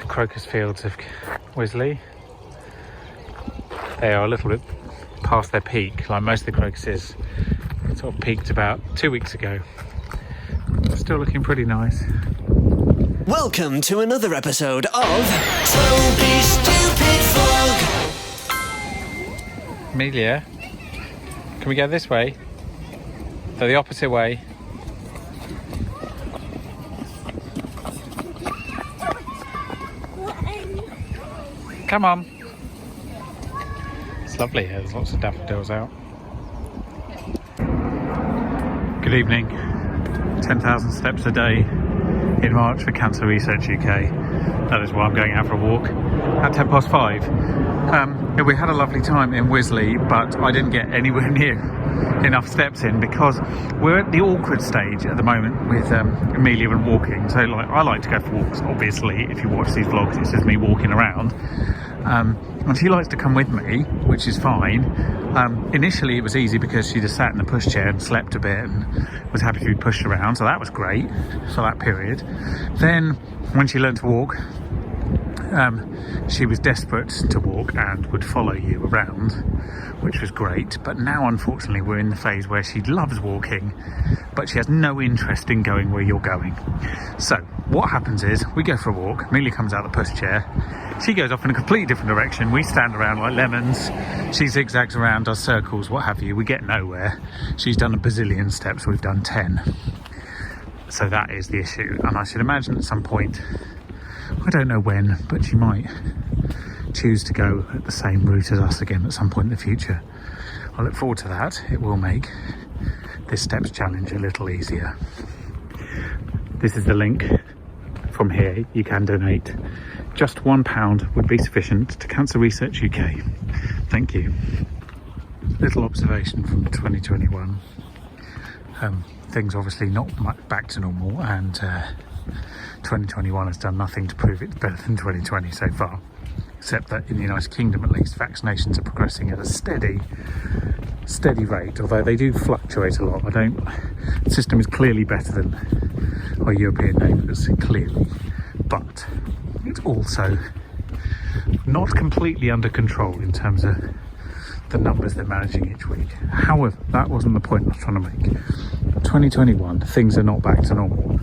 crocus fields of WISLEY. They are a little bit past their peak, like most of the crocuses sort of peaked about 2 weeks ago. They're still looking pretty nice. Welcome to another episode of Toby Stupid Vlog. Amelia, can we go this way? So the opposite way. Come on. It's lovely here, there's lots of daffodils out. Good evening. 10,000 steps a day in March for Cancer Research UK. That is why I'm going out for a walk at 5:10. We had a lovely time in WISLEY, but I didn't get anywhere near enough steps in because we're at the awkward stage at the moment with Amelia and walking. So I like to go for walks, obviously. If you watch these vlogs, it's just me walking around. And she likes to come with me, which is fine. Initially it was easy because she just sat in the pushchair and slept a bit and was happy to be pushed around, so that was great for that period. Then when she learned to walk, she was desperate to walk and would follow you around, which was great. But now unfortunately we're in the phase where she loves walking, but she has no interest in going where you're going. So what happens is we go for a walk, Amelia comes out of the pushchair, she goes off in a completely different direction, we stand around like lemons, she zigzags around, does circles, what have you, we get nowhere. She's done a bazillion steps, we've done 10. So that is the issue, and I should imagine at some point, I don't know when, but she might choose to go at the same route as us again at some point in the future. I look forward to that. It will make this steps challenge a little easier. This is the link. From here you can donate. Just £1 would be sufficient to Cancer Research UK. Thank you. Little observation from 2021. Things obviously not much back to normal, and 2021 has done nothing to prove it's better than 2020 so far, except that in the United Kingdom at least vaccinations are progressing at a steady rate, although they do fluctuate a lot. The system is clearly better than our European neighbours, clearly, but it's also not completely under control in terms of the numbers they're managing each week. However, that wasn't the point I was trying to make. 2021, things are not back to normal.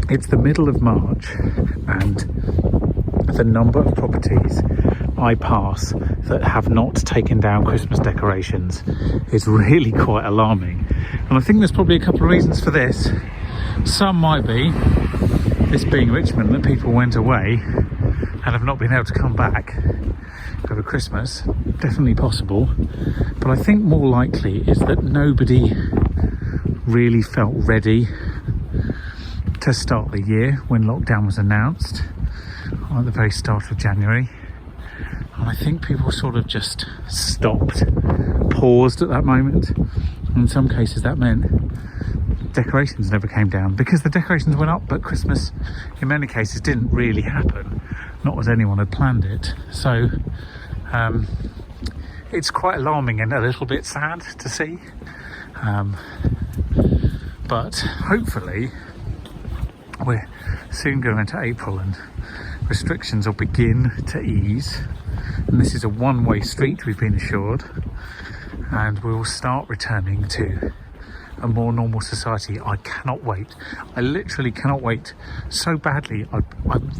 It's the middle of March and the number of properties I pass that have not taken down Christmas decorations is really quite alarming. And I think there's probably a couple of reasons for this. Some might be, this being Richmond, that people went away and have not been able to come back over Christmas. Definitely possible. But I think more likely is that nobody really felt ready to start the year when lockdown was announced at the very start of January. And I think people sort of just stopped, paused at that moment. In some cases that meant decorations never came down, because the decorations went up but Christmas in many cases didn't really happen, not as anyone had planned it. So it's quite alarming and a little bit sad to see, but hopefully we're soon going into April and restrictions will begin to ease, and this is a one-way street, we've been assured, and we will start returning to a more normal society. I cannot wait. I literally cannot wait so badly. I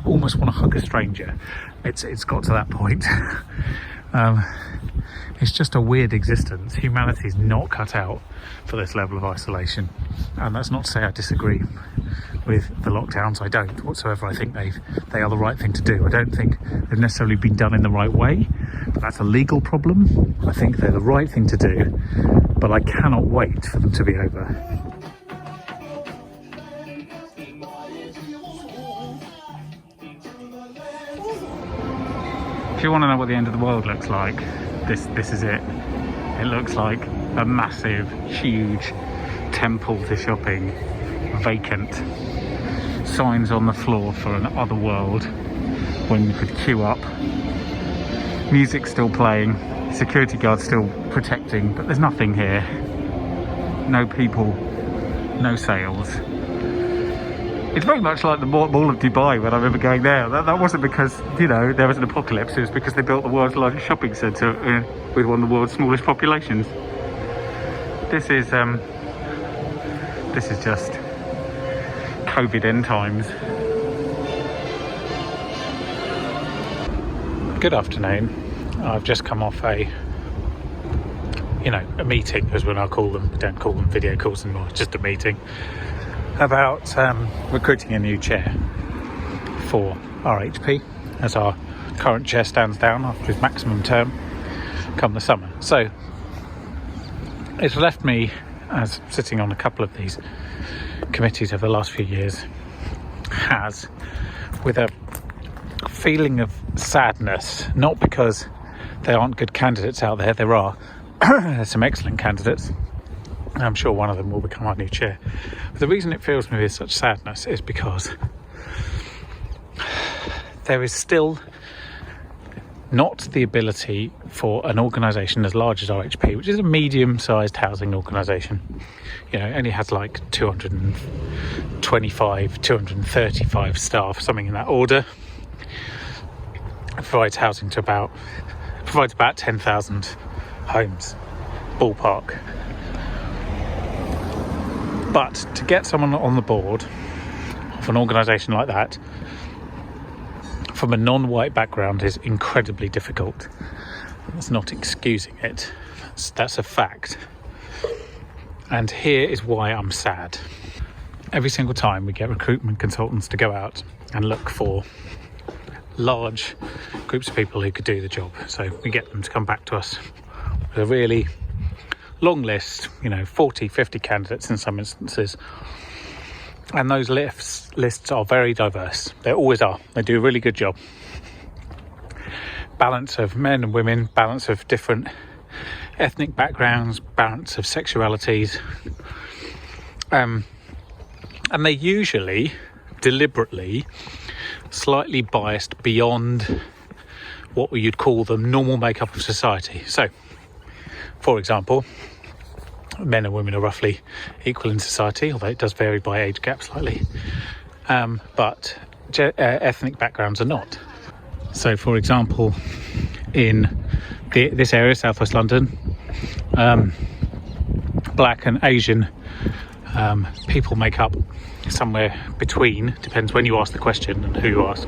almost want to hug a stranger. It's got to that point. It's just a weird existence. Humanity is not cut out for this level of isolation, and that's not to say I disagree with the lockdowns. I don't whatsoever. I think they are the right thing to do. I don't think they've necessarily been done in the right way, but that's a legal problem. I think they're the right thing to do, but I cannot wait for them to be over. If you want to know what the end of the world looks like, this is it. It looks like a massive, huge temple to shopping, vacant, signs on the floor for an other world when you could queue up, music still playing, security guards still protecting, but there's nothing here. No people, no sales. It's very much like the Mall of Dubai when I remember going there. That wasn't because, you know, there was an apocalypse. It was because they built the world's largest shopping centre with one of the world's smallest populations. This is just COVID end times. Good afternoon. I've just come off a meeting, as we'll now call them. We don't call them video calls anymore, it's just a meeting about recruiting a new chair for RHP, as our current chair stands down after his maximum term come the summer. So it's left me, as sitting on a couple of these committees over the last few years, with a feeling of sadness, not because there aren't good candidates out there. There are. There's some excellent candidates. I'm sure one of them will become our new chair. But the reason it fills me with such sadness is because there is still not the ability for an organisation as large as RHP, which is a medium-sized housing organisation, only has like 225, 235 staff, something in that order. It provides housing to about 10,000 homes, ballpark. But to get someone on the board of an organisation like that from a non-white background is incredibly difficult. That's not excusing it. That's a fact. And here is why I'm sad. Every single time we get recruitment consultants to go out and look for large groups of people who could do the job. So we get them to come back to us with a really long list, 40, 50 candidates in some instances. And those lists are very diverse. They always are. They do a really good job. Balance of men and women, balance of different ethnic backgrounds, balance of sexualities. And they usually, deliberately, slightly biased beyond what you'd call the normal makeup of society. So, for example, men and women are roughly equal in society, although it does vary by age gap slightly. But ethnic backgrounds are not. So, for example, in this area, southwest London, black and Asian people make up somewhere between, depends when you ask the question and who you ask,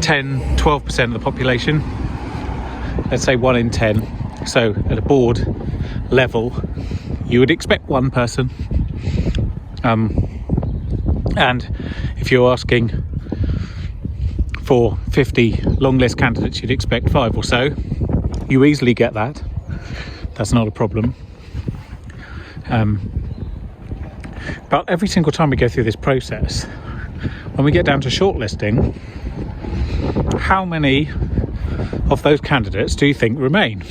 10-12% of the population. Let's say 1 in 10. So at a board level you would expect one person, and if you're asking for 50 long list candidates you'd expect 5 or so. You easily get that. That's not a problem. But every single time we go through this process, when we get down to shortlisting, how many of those candidates do you think remain?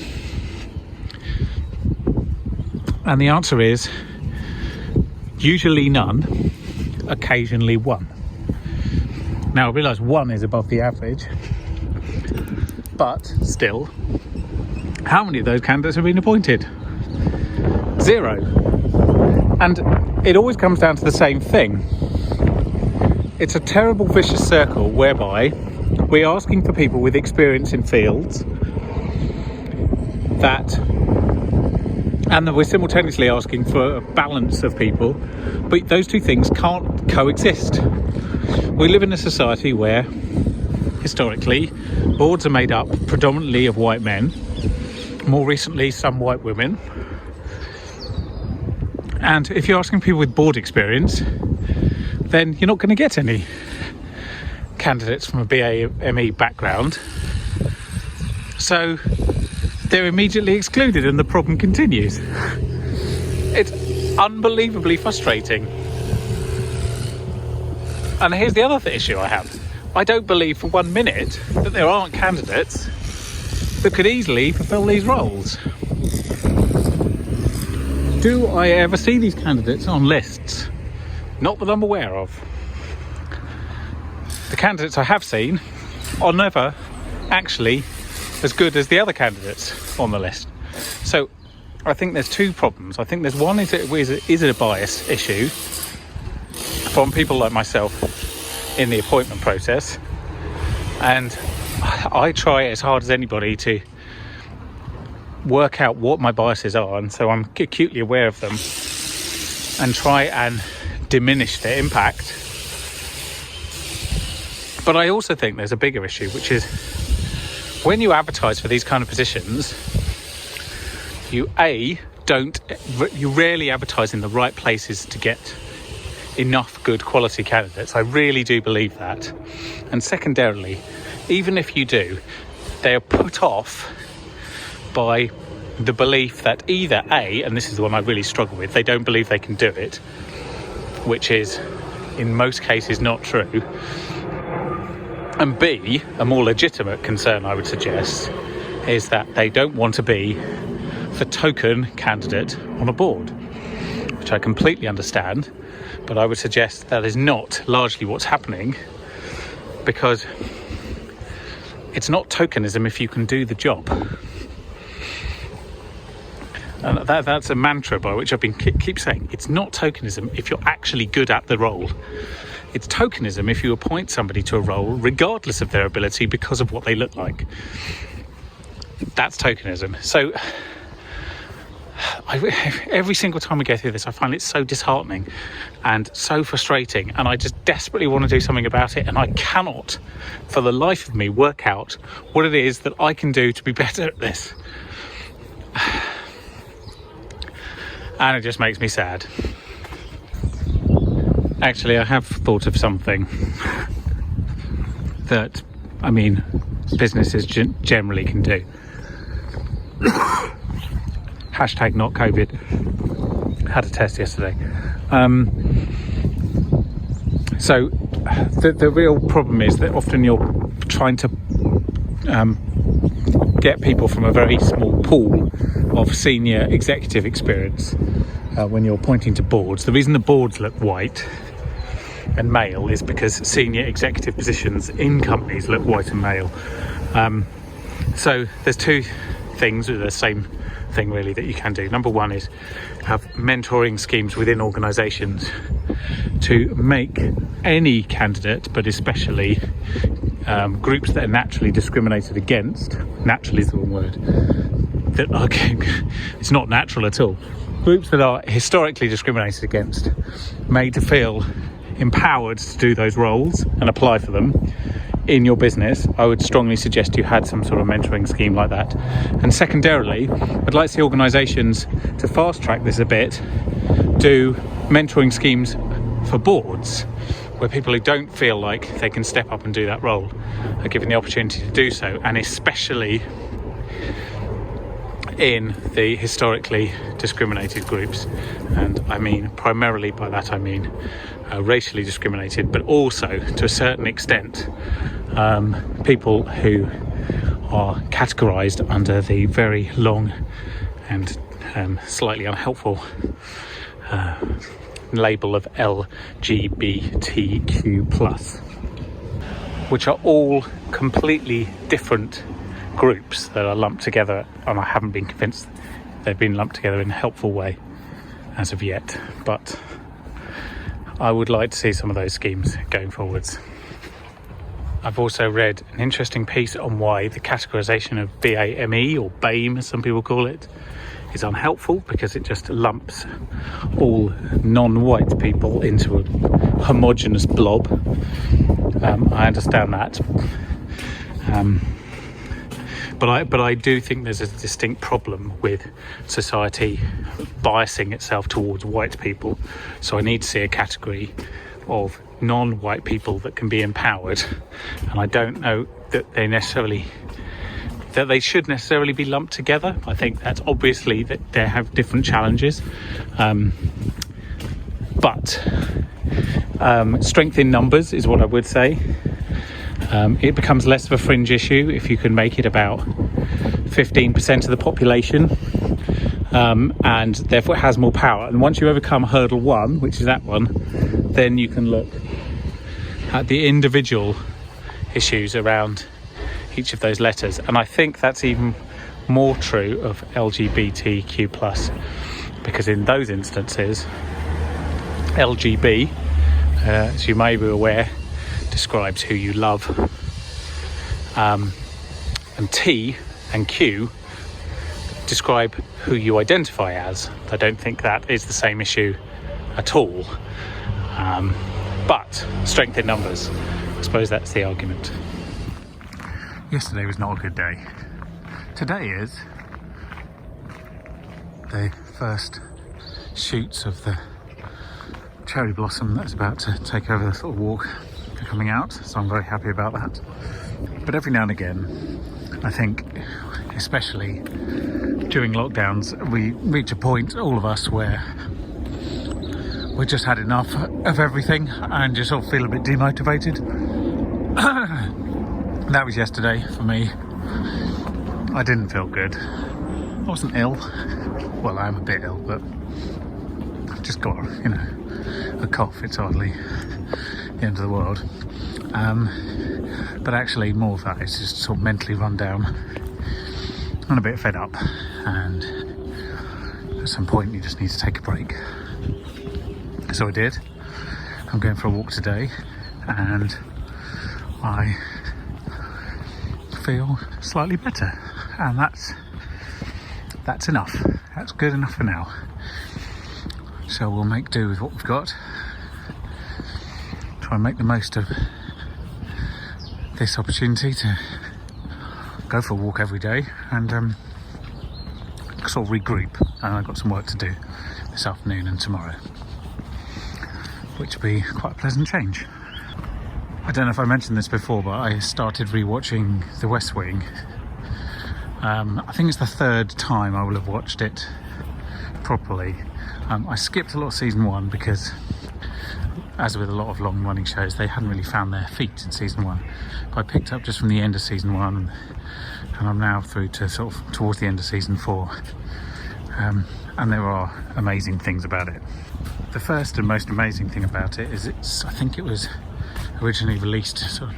And the answer is usually none, occasionally one. Now I realise 1 is above the average, but still, how many of those candidates have been appointed? 0. And it always comes down to the same thing. It's a terrible vicious circle whereby we're asking for people with experience in fields and we're simultaneously asking for a balance of people, but those two things can't coexist. We live in a society where, historically, boards are made up predominantly of white men, more recently some white women. And if you're asking people with board experience, then you're not going to get any candidates from a BAME background. So they're immediately excluded and the problem continues. It's unbelievably frustrating. And here's the other issue I have. I don't believe for 1 minute that there aren't candidates that could easily fulfill these roles. Do I ever see these candidates on lists? Not that I'm aware of. The candidates I have seen are never actually as good as the other candidates on the list. So I think there's 2 problems. I think there's one, is it a bias issue? from people like myself in the appointment process, and I try as hard as anybody to work out what my biases are, and so I'm acutely aware of them and try and diminish their impact. But I also think there's a bigger issue, which is when you advertise for these kind of positions, you rarely advertise in the right places to get enough good quality candidates. I really do believe that. And secondarily, even if you do, they are put off by the belief that either A, and this is the one I really struggle with, they don't believe they can do it, which is in most cases not true, and B, a more legitimate concern I would suggest, is that they don't want to be the token candidate on a board, which I completely understand, but I would suggest that is not largely what's happening, because it's not tokenism if you can do the job. And that's a mantra by which I've been keep saying. It's not tokenism if you're actually good at the role. It's tokenism if you appoint somebody to a role regardless of their ability because of what they look like. That's tokenism. So every single time we go through this, I find it so disheartening and so frustrating, and I just desperately want to do something about it, and I cannot for the life of me work out what it is that I can do to be better at this. And it just makes me sad. Actually, I have thought of something that, I mean, businesses generally can do. Hashtag not COVID. Had a test yesterday. So the real problem is that often you're trying to get people from a very small pool of senior executive experience when you're pointing to boards. The reason the boards look white and male is because senior executive positions in companies look white and male. So there's two things with the same thing really that you can do. Number one is have mentoring schemes within organisations to make any candidate, but especially groups that are naturally discriminated against, naturally is the wrong word, that are, it's not natural at all, groups that are historically discriminated against, made to feel empowered to do those roles and apply for them in your business. I would strongly suggest you had some sort of mentoring scheme like that. And secondarily, I'd like to see organisations, to fast track this a bit, do mentoring schemes for boards where people who don't feel like they can step up and do that role are given the opportunity to do so, and especially in the historically discriminated groups. And I mean, primarily by that I mean racially discriminated, but also to a certain extent people who are categorised under the very long and slightly unhelpful label of LGBTQ+, which are all completely different groups that are lumped together, and I haven't been convinced they've been lumped together in a helpful way as of yet, but I would like to see some of those schemes going forwards. I've also read an interesting piece on why the categorisation of BAME, or BAME as some people call it, is unhelpful, because it just lumps all non-white people into a homogenous blob. I understand that. But I do think there's a distinct problem with society biasing itself towards white people. So I need to see a category of non-white people that can be empowered. And I don't know that they should necessarily be lumped together. I think that's obviously that they have different challenges. But strength in numbers is what I would say. It becomes less of a fringe issue if you can make it about 15% of the population, and therefore it has more power. And once you overcome hurdle 1, which is that one, then you can look at the individual issues around each of those letters. And I think that's even more true of LGBTQ+, because in those instances LGB as you may be aware, describes who you love. And T and Q describe who you identify as. I don't think that is the same issue at all. But strength in numbers, I suppose that's the argument. Yesterday was not a good day. Today is. The first shoots of the cherry blossom that's about to take over the little walk are coming out, so I'm very happy about that. But every now and again, I think, especially during lockdowns, we reach a point, all of us, where we've just had enough of everything and just sort of feel a bit demotivated. That was yesterday for me. I didn't feel good. I wasn't ill. Well, I am a bit ill, but I've just got, a cough. It's hardly the end of the world. But actually, more of that is just sort of mentally run down and a bit fed up. And at some point, you just need to take a break. So I did. I'm going for a walk today, and I feel slightly better, and that's enough. That's good enough for now. So we'll make do with what we've got. Try and make the most of this opportunity to go for a walk every day and sort of regroup. And I've got some work to do this afternoon and tomorrow, which will be quite a pleasant change. I don't know if I mentioned this before, but I started rewatching The West Wing. I think it's the third time I will have watched it properly. I skipped a lot of season 1 because, as with a lot of long running shows, they hadn't really found their feet in season 1. But I picked up just from the end of season 1, and I'm now through to sort of towards the end of season 4. And there are amazing things about it. The first and most amazing thing about it is I think it was originally released sort of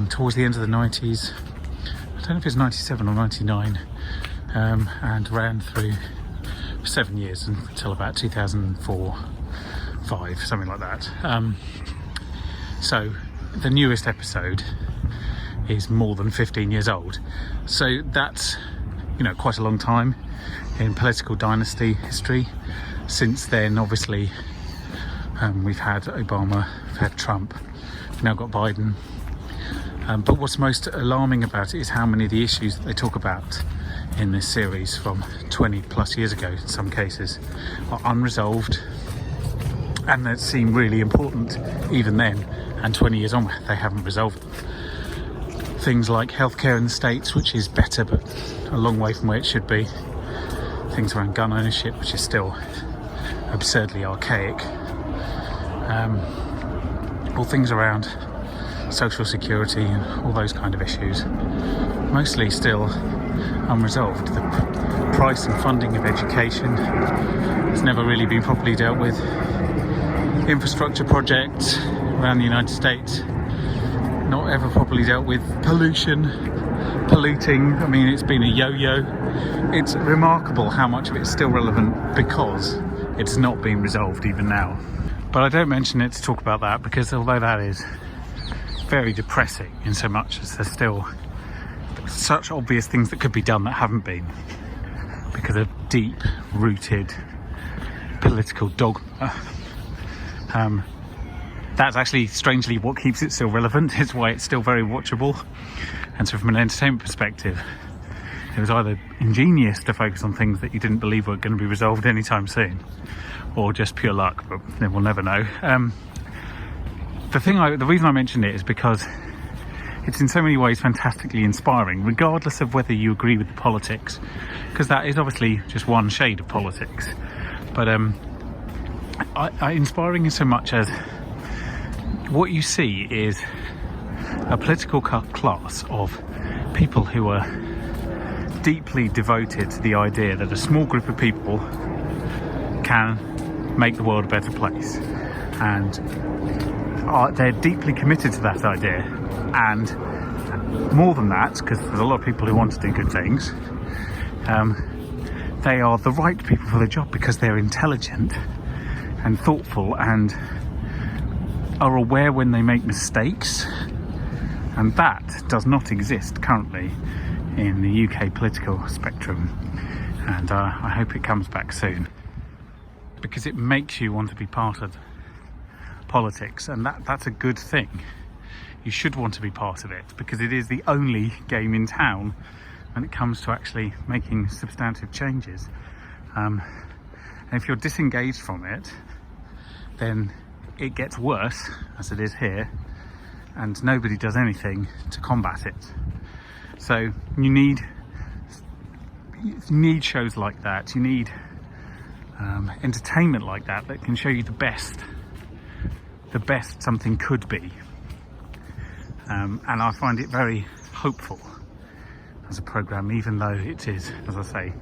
towards the end of the 90s. I don't know if it's 97 or 99, and ran through 7 years until about 2004, 5, something like that. So the newest episode is more than 15 years old. So that's, quite a long time in political dynasty history. Since then, obviously, we've had Obama, we've had Trump, we've now got Biden. But what's most alarming about it is how many of the issues that they talk about in this series from 20 plus years ago, in some cases, are unresolved and that seem really important even then, and 20 years on they haven't resolved them. Things like healthcare in the States, which is better but a long way from where it should be. Things around gun ownership, which is still absurdly archaic. All things around social security and all those kind of issues, mostly still unresolved. The price and funding of education has never really been properly dealt with. Infrastructure projects around the United States, not ever properly dealt with. Polluting, it's been a yo-yo. It's remarkable how much of it's still relevant because it's not been resolved even now. But I don't mention it to talk about that because although that is very depressing in so much as there's still such obvious things that could be done that haven't been because of deep-rooted political dogma. That's actually strangely what keeps it still relevant. It's why it's still very watchable. And so from an entertainment perspective, it was either ingenious to focus on things that you didn't believe were going to be resolved anytime soon, or just pure luck, but we'll never know. The reason I mentioned it is because it's in so many ways fantastically inspiring, regardless of whether you agree with the politics, because that is obviously just one shade of politics. But inspiring in so much as what you see is a political class of people who are deeply devoted to the idea that a small group of people can make the world a better place, and they're deeply committed to that idea. And more than that, because there's a lot of people who want to do good things, they are the right people for the job because they're intelligent and thoughtful and are aware when they make mistakes, and that does not exist currently in the UK political spectrum, and I hope it comes back soon, because it makes you want to be part of politics, and that's a good thing. You should want to be part of it, because it is the only game in town when it comes to actually making substantive changes. And if you're disengaged from it, then it gets worse, as it is here, and nobody does anything to combat it. So you need shows like that. You need entertainment like that can show you the best something could be. And I find it very hopeful as a programme, even though it is, as I say,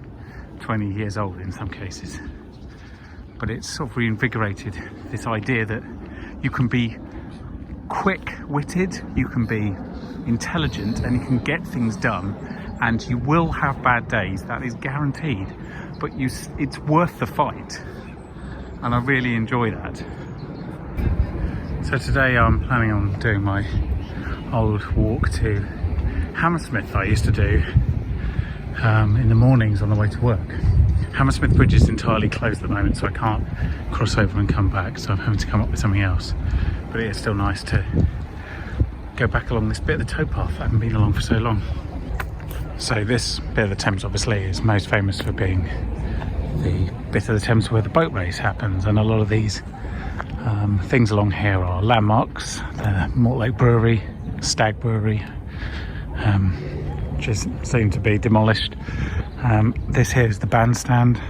20 years old in some cases. But it's sort of reinvigorated this idea that you can be quick-witted, you can be intelligent, and you can get things done, and you will have bad days, that is guaranteed, but it's worth the fight, and I really enjoy that. So today I'm planning on doing my old walk to Hammersmith I used to do in the mornings on the way to work. Hammersmith Bridge is entirely closed at the moment, so I can't cross over and come back, so I'm having to come up with something else. But it is still nice to go back along this bit of the towpath I haven't been along for so long. So this bit of the Thames obviously is most famous for being the bit of the Thames where the boat race happens, and a lot of these things along here are landmarks. The Mortlake Brewery, Stag Brewery, which is soon to be demolished. This here is the bandstand,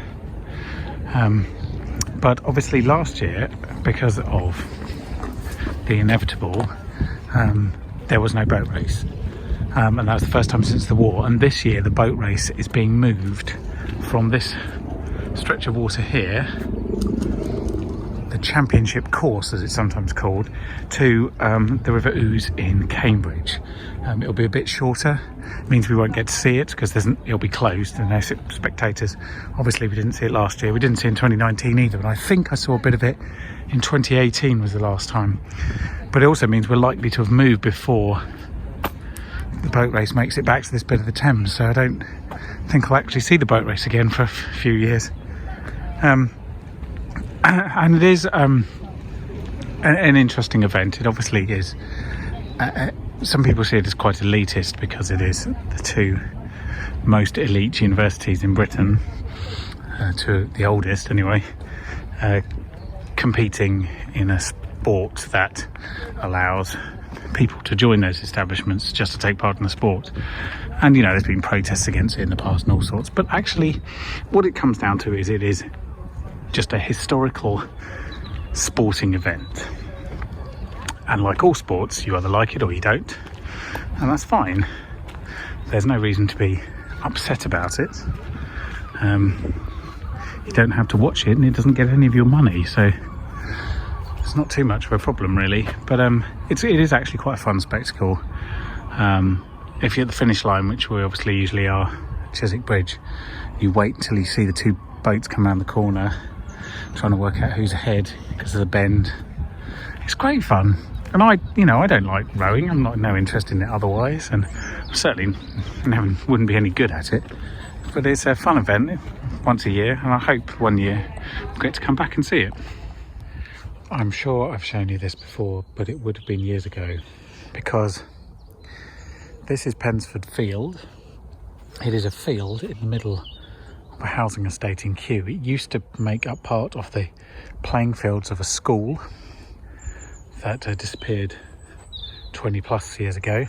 but obviously last year, because of the inevitable, there was no boat race, and that was the first time since the war. And this year the boat race is being moved from this stretch of water here, the Championship Course as it's sometimes called, to the River Ouse in Cambridge. It'll be a bit shorter. It means we won't get to see it because it'll be closed and no spectators. Obviously we didn't see it last year, we didn't see it in 2019 either, but I think I saw a bit of it in 2018 was the last time. But it also means we're likely to have moved before the boat race makes it back to this bit of the Thames, so I don't think I'll actually see the boat race again for a few years. And it is an interesting event. It obviously is. Some people see it as quite elitist because it is the two most elite universities in Britain, to the oldest anyway, competing in a sport that allows people to join those establishments just to take part in the sport. And you know, there's been protests against it in the past and all sorts, but actually what it comes down to is it is just a historical sporting event, and like all sports, you either like it or you don't, and that's fine. There's no reason to be upset about it. You don't have to watch it, and it doesn't get any of your money, so it's not too much of a problem really. But it is actually quite a fun spectacle. If you're at the finish line, which we obviously usually are at Chiswick Bridge, you wait until you see the two boats come around the corner, trying to work out who's ahead because of the bend. It's great fun, and I don't like rowing. I'm not no interest in it otherwise, and certainly wouldn't be any good at it. But it's a fun event once a year, and I hope one year we'll get to come back and see it. I'm sure I've shown you this before, but it would have been years ago, because this is Pensford Field. It is a field in the middle of a housing estate in Kew. It used to make up part of the playing fields of a school that disappeared 20 plus years ago,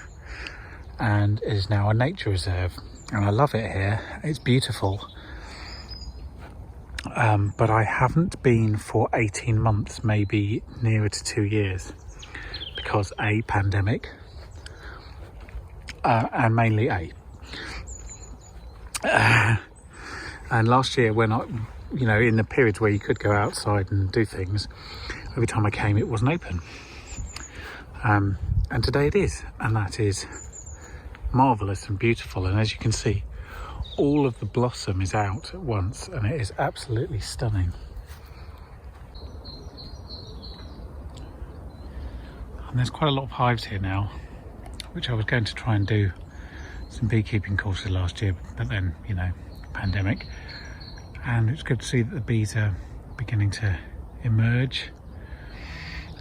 and it is now a nature reserve, and I love it here. It's beautiful, but I haven't been for 18 months, maybe nearer to 2 years, because A, pandemic, and mainly and last year, when in the periods where you could go outside and do things, every time I came it wasn't open, and today it is, and that is marvellous and beautiful. And as you can see, all of the blossom is out at once, and it is absolutely stunning. And there's quite a lot of hives here now, which I was going to try and do some beekeeping courses last year, but then, you know, pandemic. And it's good to see that the bees are beginning to emerge.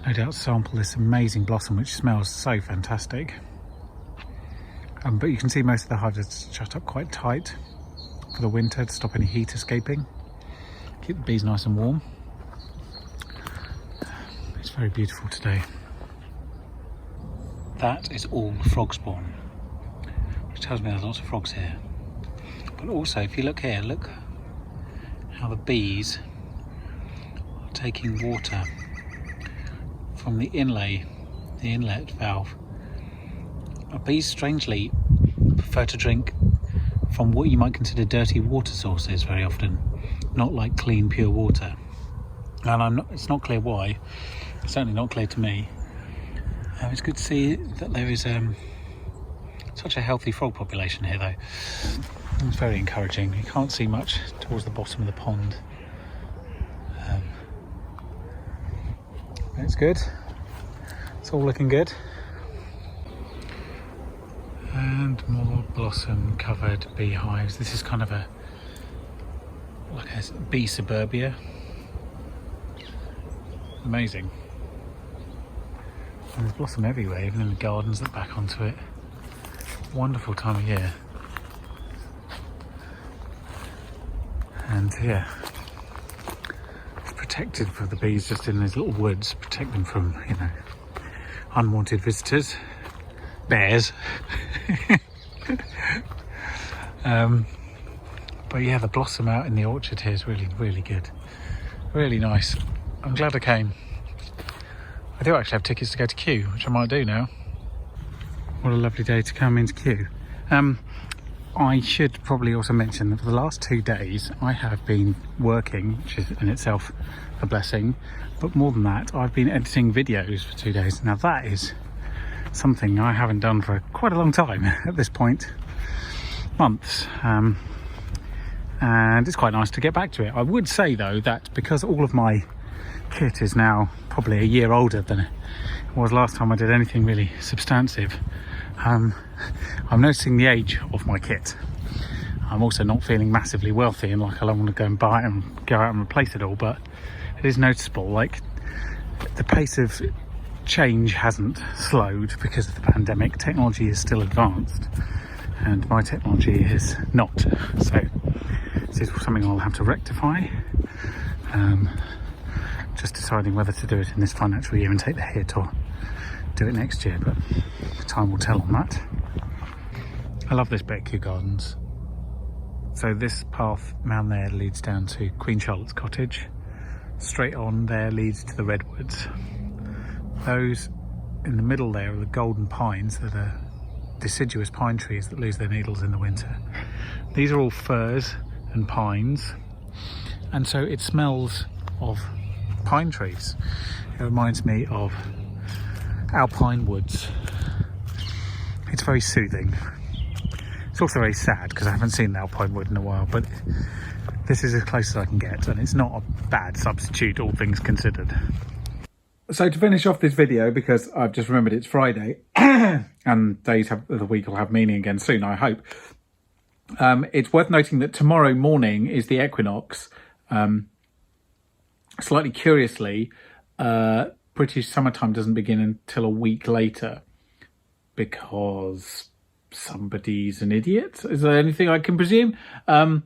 No doubt sample this amazing blossom, which smells so fantastic. But you can see most of the hives are shut up quite tight for the winter to stop any heat escaping. Keep the bees nice and warm. It's very beautiful today. That is all frog spawn, which tells me there's lots of frogs here. But also, if you look here, look how the bees are taking water from the inlet valve. Bees strangely prefer to drink from what you might consider dirty water sources very often, not like clean pure water. And it's not clear why. It's certainly not clear to me. It's good to see that there is such a healthy frog population here, though. It's very encouraging. You can't see much towards the bottom of the pond. It's good. It's all looking good. And more blossom covered beehives. This is kind of like a bee suburbia. Amazing. And there's blossom everywhere, even in the gardens that back onto it. Wonderful time of year. And yeah, it's protected for the bees just in these little woods, protect them from, you know, unwanted visitors, bears. But yeah, the blossom out in the orchard here is really, really good. Really nice. I'm glad I came. I do actually have tickets to go to Kew, which I might do now. What a lovely day to come into Kew. I should probably also mention that for the last 2 days I have been working, which is in itself a blessing, but more than that, I've been editing videos for 2 days. Now that is something I haven't done for quite a long time at this point, months, and it's quite nice to get back to it. I would say though that because all of my kit is now probably a year older than it was last time I did anything really substantive, I'm noticing the age of my kit. I'm also not feeling massively wealthy and like I don't want to go and buy it and go out and replace it all, but it is noticeable, like the pace of change hasn't slowed because of the pandemic. Technology is still advanced and my technology is not, so this is something I'll have to rectify. Just deciding whether to do it in this financial year and take the hit or do it next year, but time will tell on that. I love this bit of Kew Gardens. So this path down there leads down to Queen Charlotte's cottage. Straight on there leads to the redwoods. Those in the middle there are the golden pines that are deciduous pine trees that lose their needles in the winter. These are all firs and pines, and so it smells of pine trees. It reminds me of alpine woods. It's very soothing. It's also very sad because I haven't seen an alpine wood in a while, but this is as close as I can get, and it's not a bad substitute, all things considered. So to finish off this video, because I've just remembered it's Friday and days of the week will have meaning again soon, I hope. It's worth noting that tomorrow morning is the equinox. Slightly curiously, British summertime doesn't begin until a week later because somebody's an idiot. Is there anything I can presume? Like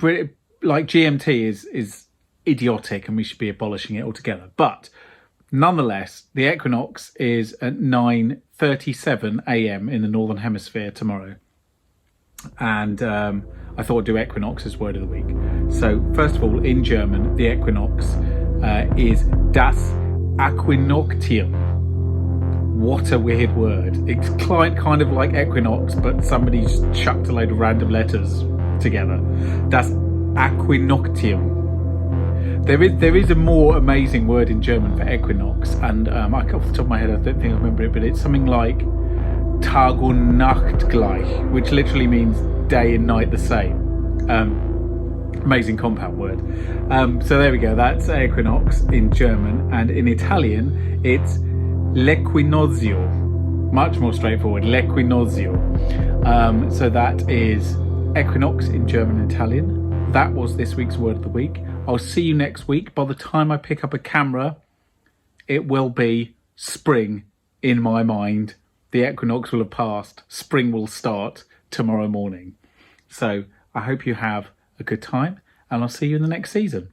GMT is idiotic and we should be abolishing it altogether. But nonetheless, the equinox is at 9:37 a.m. in the Northern Hemisphere tomorrow. And I thought I'd do equinox as word of the week. So first of all, in German, the equinox is das Äquinoctium. What a weird word. It's kind of like equinox, but somebody just chucked a load of random letters together. Das Äquinoctium. There is a more amazing word in German for equinox, and off the top of my head I don't think I remember it, but it's something like Tag und Nacht gleich, which literally means day and night the same. Amazing compound word. So there we go, that's equinox in German, and in Italian it's l'equinoccio. Much more straightforward, l'equinoccio. So that is equinox in German and Italian. That was this week's word of the week. I'll see you next week. By the time I pick up a camera, it will be spring in my mind. The equinox will have passed. Spring will start tomorrow morning. So I hope you have a good time, and I'll see you in the next season.